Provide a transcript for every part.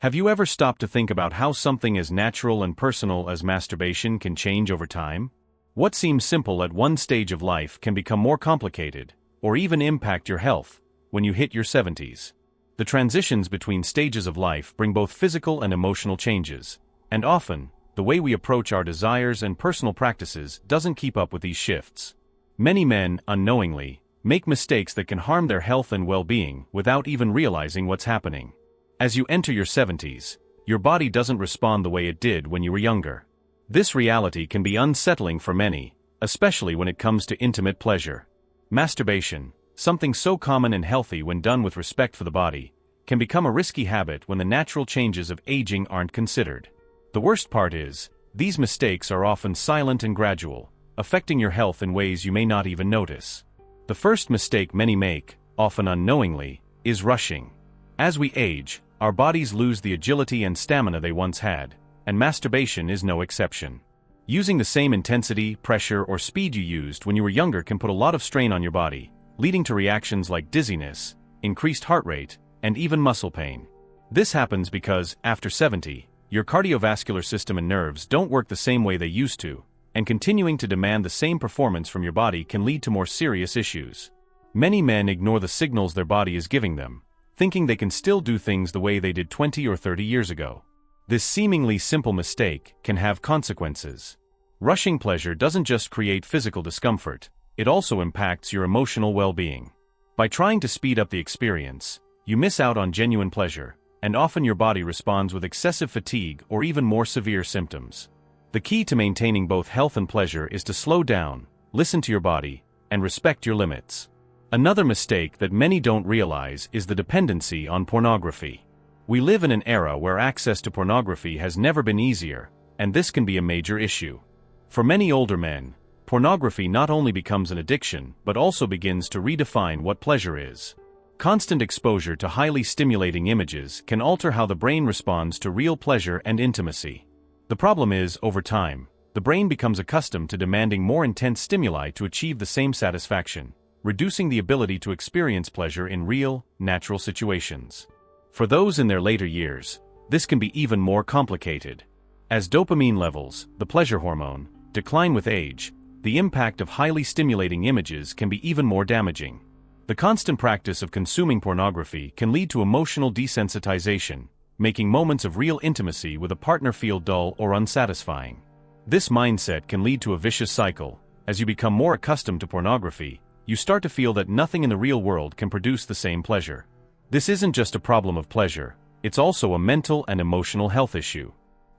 Have you ever stopped to think about how something as natural and personal as masturbation can change over time? What seems simple at one stage of life can become more complicated, or even impact your health, when you hit your 70s. The transitions between stages of life bring both physical and emotional changes, and often, the way we approach our desires and personal practices doesn't keep up with these shifts. Many men, unknowingly, make mistakes that can harm their health and well-being without even realizing what's happening. As you enter your 70s, your body doesn't respond the way it did when you were younger. This reality can be unsettling for many, especially when it comes to intimate pleasure. Masturbation, something so common and healthy when done with respect for the body, can become a risky habit when the natural changes of aging aren't considered. The worst part is, these mistakes are often silent and gradual, affecting your health in ways you may not even notice. The first mistake many make, often unknowingly, is rushing. As we age, our bodies lose the agility and stamina they once had, and masturbation is no exception. Using the same intensity, pressure, or speed you used when you were younger can put a lot of strain on your body, leading to reactions like dizziness, increased heart rate, and even muscle pain. This happens because, after 70, your cardiovascular system and nerves don't work the same way they used to, and continuing to demand the same performance from your body can lead to more serious issues. Many men ignore the signals their body is giving them, thinking they can still do things the way they did 20 or 30 years ago. This seemingly simple mistake can have consequences. Rushing pleasure doesn't just create physical discomfort, it also impacts your emotional well-being. By trying to speed up the experience, you miss out on genuine pleasure, and often your body responds with excessive fatigue or even more severe symptoms. The key to maintaining both health and pleasure is to slow down, listen to your body, and respect your limits. Another mistake that many don't realize is the dependency on pornography. We live in an era where access to pornography has never been easier, and this can be a major issue. For many older men, pornography not only becomes an addiction but also begins to redefine what pleasure is. Constant exposure to highly stimulating images can alter how the brain responds to real pleasure and intimacy. The problem is, over time, the brain becomes accustomed to demanding more intense stimuli to achieve the same satisfaction, reducing the ability to experience pleasure in real, natural situations. For those in their later years, this can be even more complicated. As dopamine levels, the pleasure hormone, decline with age, the impact of highly stimulating images can be even more damaging. The constant practice of consuming pornography can lead to emotional desensitization, making moments of real intimacy with a partner feel dull or unsatisfying. This mindset can lead to a vicious cycle. As you become more accustomed to pornography, you start to feel that nothing in the real world can produce the same pleasure. This isn't just a problem of pleasure, it's also a mental and emotional health issue.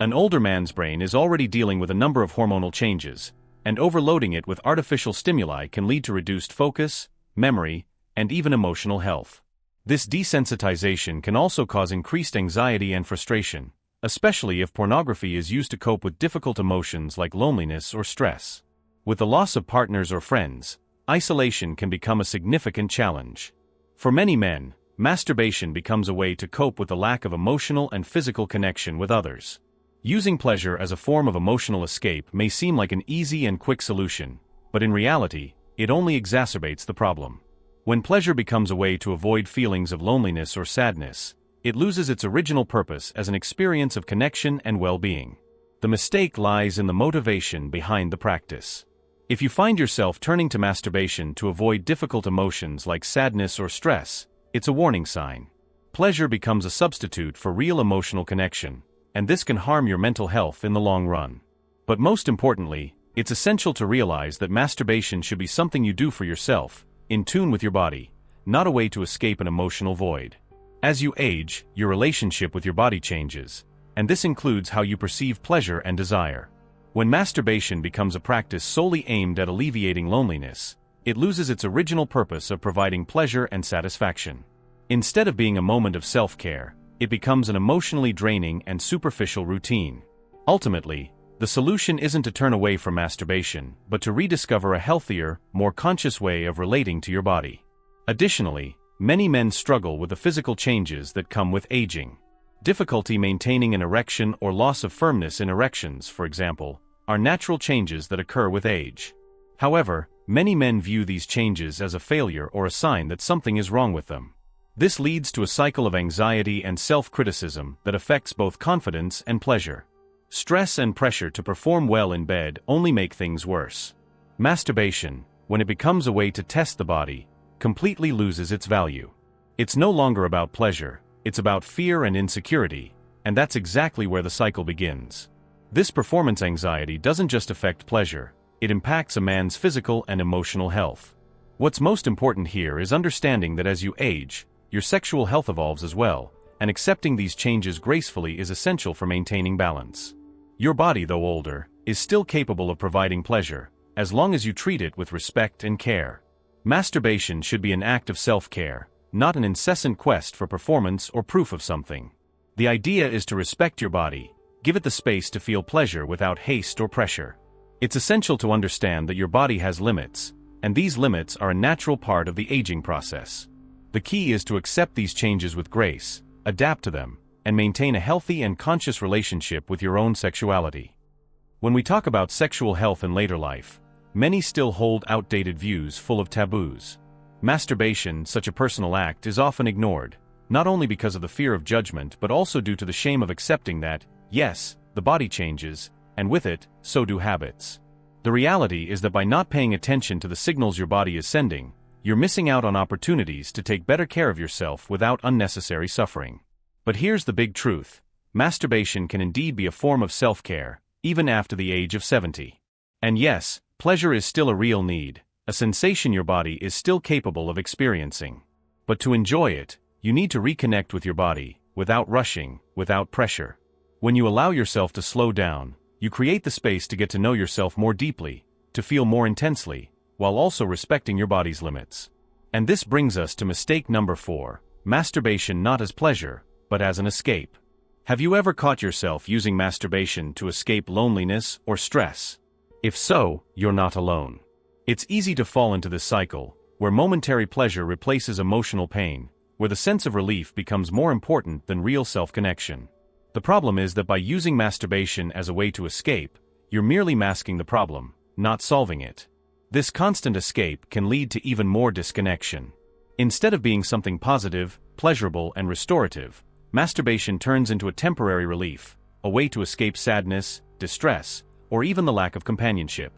An older man's brain is already dealing with a number of hormonal changes, and overloading it with artificial stimuli can lead to reduced focus, memory, and even emotional health. This desensitization can also cause increased anxiety and frustration, especially if pornography is used to cope with difficult emotions like loneliness or stress. With the loss of partners or friends, isolation can become a significant challenge. For many men, masturbation becomes a way to cope with the lack of emotional and physical connection with others. Using pleasure as a form of emotional escape may seem like an easy and quick solution, but in reality, it only exacerbates the problem. When pleasure becomes a way to avoid feelings of loneliness or sadness, it loses its original purpose as an experience of connection and well-being. The mistake lies in the motivation behind the practice. If you find yourself turning to masturbation to avoid difficult emotions like sadness or stress, it's a warning sign. Pleasure becomes a substitute for real emotional connection, and this can harm your mental health in the long run. But most importantly, it's essential to realize that masturbation should be something you do for yourself, in tune with your body, not a way to escape an emotional void. As you age, your relationship with your body changes, and this includes how you perceive pleasure and desire. When masturbation becomes a practice solely aimed at alleviating loneliness, it loses its original purpose of providing pleasure and satisfaction. Instead of being a moment of self-care, it becomes an emotionally draining and superficial routine. Ultimately, the solution isn't to turn away from masturbation, but to rediscover a healthier, more conscious way of relating to your body. Additionally, many men struggle with the physical changes that come with aging. Difficulty maintaining an erection or loss of firmness in erections, for example, are natural changes that occur with age. However, many men view these changes as a failure or a sign that something is wrong with them. This leads to a cycle of anxiety and self-criticism that affects both confidence and pleasure. Stress and pressure to perform well in bed only make things worse. Masturbation, when it becomes a way to test the body, completely loses its value. It's no longer about pleasure, it's about fear and insecurity, and that's exactly where the cycle begins. This performance anxiety doesn't just affect pleasure, it impacts a man's physical and emotional health. What's most important here is understanding that as you age, your sexual health evolves as well, and accepting these changes gracefully is essential for maintaining balance. Your body, though older, is still capable of providing pleasure, as long as you treat it with respect and care. Masturbation should be an act of self-care, not an incessant quest for performance or proof of something. The idea is to respect your body, give it the space to feel pleasure without haste or pressure. It's essential to understand that your body has limits, and these limits are a natural part of the aging process. The key is to accept these changes with grace, adapt to them, and maintain a healthy and conscious relationship with your own sexuality. When we talk about sexual health in later life, many still hold outdated views full of taboos. Masturbation, such a personal act, is often ignored, not only because of the fear of judgment but also due to the shame of accepting that, yes, the body changes, and with it, so do habits. The reality is that by not paying attention to the signals your body is sending, you're missing out on opportunities to take better care of yourself without unnecessary suffering. But here's the big truth: masturbation can indeed be a form of self-care, even after the age of 70. And yes, pleasure is still a real need, a sensation your body is still capable of experiencing. But to enjoy it, you need to reconnect with your body, without rushing, without pressure. When you allow yourself to slow down, you create the space to get to know yourself more deeply, to feel more intensely, while also respecting your body's limits. And this brings us to mistake number 4, masturbation not as pleasure, but as an escape. Have you ever caught yourself using masturbation to escape loneliness or stress? If so, you're not alone. It's easy to fall into this cycle, where momentary pleasure replaces emotional pain, where the sense of relief becomes more important than real self-connection. The problem is that by using masturbation as a way to escape, you're merely masking the problem, not solving it. This constant escape can lead to even more disconnection. Instead of being something positive, pleasurable, and restorative, masturbation turns into a temporary relief, a way to escape sadness, distress, or even the lack of companionship.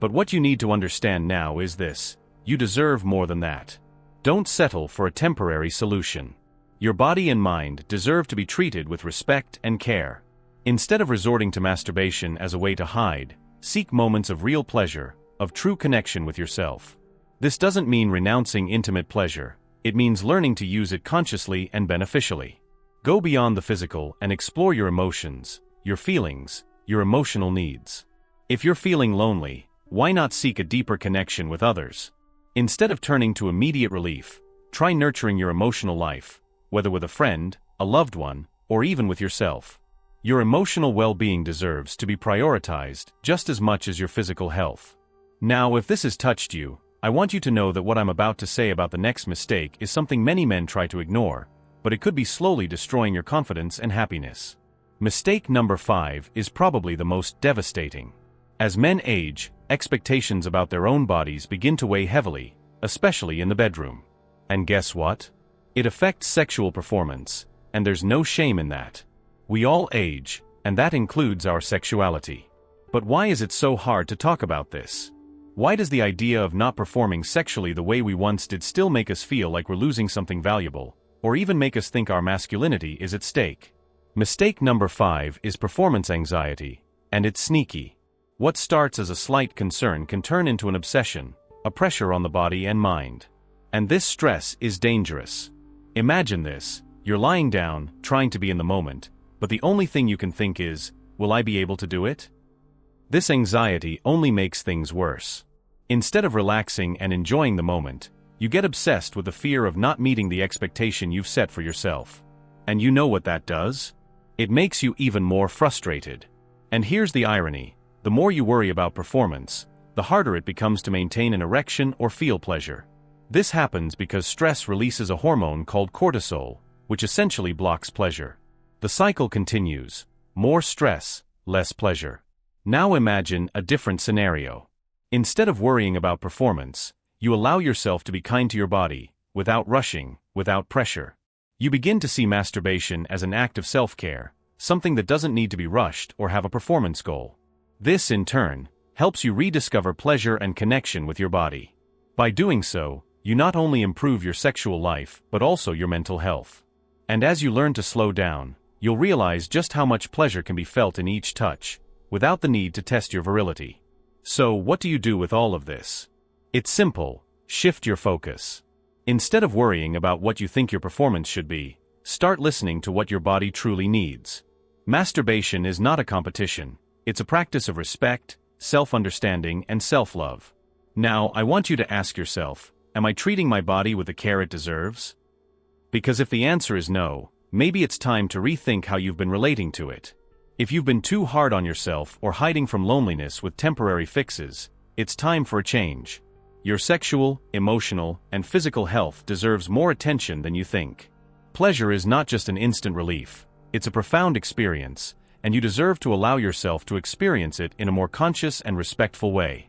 But what you need to understand now is this: you deserve more than that. Don't settle for a temporary solution. Your body and mind deserve to be treated with respect and care. Instead of resorting to masturbation as a way to hide, seek moments of real pleasure, of true connection with yourself. This doesn't mean renouncing intimate pleasure, it means learning to use it consciously and beneficially. Go beyond the physical and explore your emotions, your feelings, your emotional needs. If you're feeling lonely, why not seek a deeper connection with others? Instead of turning to immediate relief, try nurturing your emotional life, whether with a friend, a loved one, or even with yourself. Your emotional well-being deserves to be prioritized just as much as your physical health. Now, if this has touched you, I want you to know that what I'm about to say about the next mistake is something many men try to ignore, but it could be slowly destroying your confidence and happiness. Mistake number 5 is probably the most devastating. As men age, expectations about their own bodies begin to weigh heavily, especially in the bedroom. And guess what? It affects sexual performance, and there's no shame in that. We all age, and that includes our sexuality. But why is it so hard to talk about this? Why does the idea of not performing sexually the way we once did still make us feel like we're losing something valuable, or even make us think our masculinity is at stake? Mistake number 5 is performance anxiety, and it's sneaky. What starts as a slight concern can turn into an obsession, a pressure on the body and mind. And this stress is dangerous. Imagine this: you're lying down, trying to be in the moment, but the only thing you can think is, will I be able to do it? This anxiety only makes things worse. Instead of relaxing and enjoying the moment, you get obsessed with the fear of not meeting the expectation you've set for yourself. And you know what that does? It makes you even more frustrated. And here's the irony: the more you worry about performance, the harder it becomes to maintain an erection or feel pleasure. This happens because stress releases a hormone called cortisol, which essentially blocks pleasure. The cycle continues: more stress, less pleasure. Now imagine a different scenario. Instead of worrying about performance, you allow yourself to be kind to your body, without rushing, without pressure. You begin to see masturbation as an act of self-care, something that doesn't need to be rushed or have a performance goal. This, in turn, helps you rediscover pleasure and connection with your body. By doing so, you not only improve your sexual life but also your mental health. And as you learn to slow down, you'll realize just how much pleasure can be felt in each touch, without the need to test your virility. So, what do you do with all of this? It's simple: shift your focus. Instead of worrying about what you think your performance should be, start listening to what your body truly needs. Masturbation is not a competition, it's a practice of respect, self-understanding, and self-love. Now, I want you to ask yourself, am I treating my body with the care it deserves? Because if the answer is no, maybe it's time to rethink how you've been relating to it. If you've been too hard on yourself or hiding from loneliness with temporary fixes, it's time for a change. Your sexual, emotional, and physical health deserves more attention than you think. Pleasure is not just an instant relief, it's a profound experience, and you deserve to allow yourself to experience it in a more conscious and respectful way.